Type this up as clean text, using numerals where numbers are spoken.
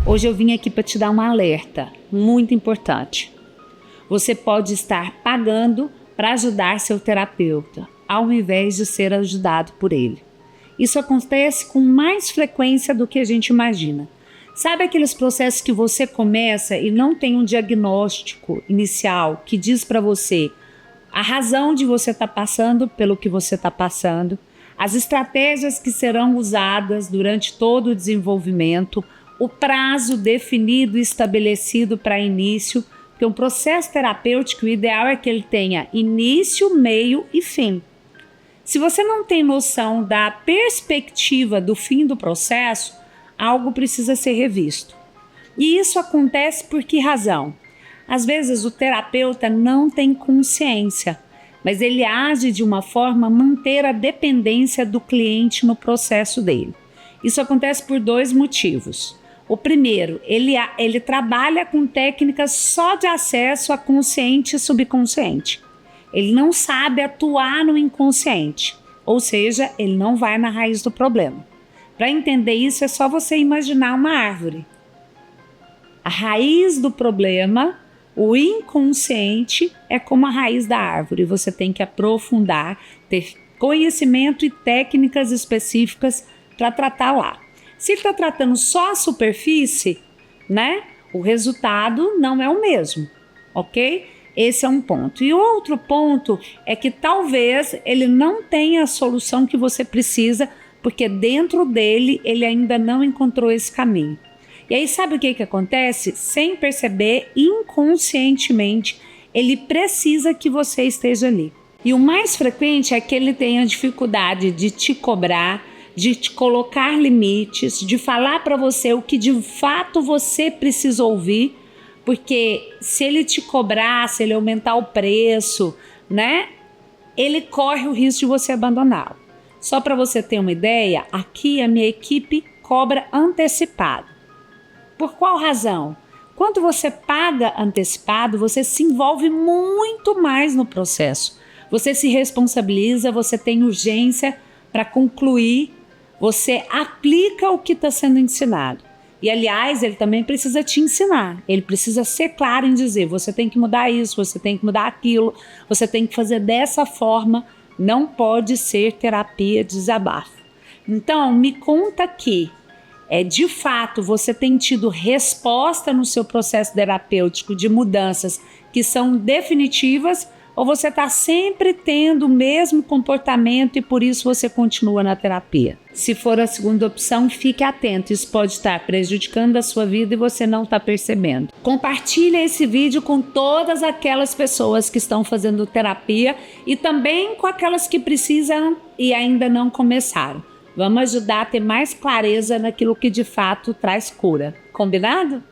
Hoje eu vim aqui para te dar um alerta muito importante. Você pode estar pagando para ajudar seu terapeuta, ao invés de ser ajudado por ele. Isso acontece com mais frequência do que a gente imagina. Sabe aqueles processos que você começa e não tem um diagnóstico inicial que diz para você a razão de você estar passando pelo que você está passando, as estratégias que serão usadas durante todo o desenvolvimento, o prazo definido e estabelecido para início, porque um processo terapêutico, o ideal é que ele tenha início, meio e fim. Se você não tem noção da perspectiva do fim do processo, algo precisa ser revisto. E isso acontece por que razão? Às vezes o terapeuta não tem consciência, mas ele age de uma forma a manter a dependência do cliente no processo dele. Isso acontece por dois motivos. O primeiro, ele trabalha com técnicas só de acesso a consciente e subconsciente. Ele não sabe atuar no inconsciente, ou seja, ele não vai na raiz do problema. Para entender isso, é só você imaginar uma árvore. A raiz do problema, o inconsciente, é como a raiz da árvore. Você tem que aprofundar, ter conhecimento e técnicas específicas para tratar lá. Se ele está tratando só a superfície, né, o resultado não é o mesmo, ok? Esse é um ponto. E outro ponto é que talvez ele não tenha a solução que você precisa, porque dentro dele ele ainda não encontrou esse caminho. E aí sabe o que acontece? Sem perceber, inconscientemente, ele precisa que você esteja ali. E o mais frequente é que ele tenha dificuldade de te cobrar, de te colocar limites, de falar para você o que de fato você precisa ouvir, porque se ele te cobrar, se ele aumentar o preço, né, ele corre o risco de você abandoná-lo. Só para você ter uma ideia, aqui a minha equipe cobra antecipado. Por qual razão? Quando você paga antecipado, você se envolve muito mais no processo. Você se responsabiliza, você tem urgência para concluir, você aplica o que está sendo ensinado. E, aliás, ele também precisa te ensinar. Ele precisa ser claro em dizer, você tem que mudar isso, você tem que mudar aquilo, você tem que fazer dessa forma, não pode ser terapia de desabafo. Então, me conta que de fato, você tem tido resposta no seu processo terapêutico de mudanças que são definitivas, ou você está sempre tendo o mesmo comportamento e por isso você continua na terapia? Se for a segunda opção, fique atento, isso pode estar prejudicando a sua vida e você não está percebendo. Compartilhe esse vídeo com todas aquelas pessoas que estão fazendo terapia e também com aquelas que precisam e ainda não começaram. Vamos ajudar a ter mais clareza naquilo que de fato traz cura. Combinado?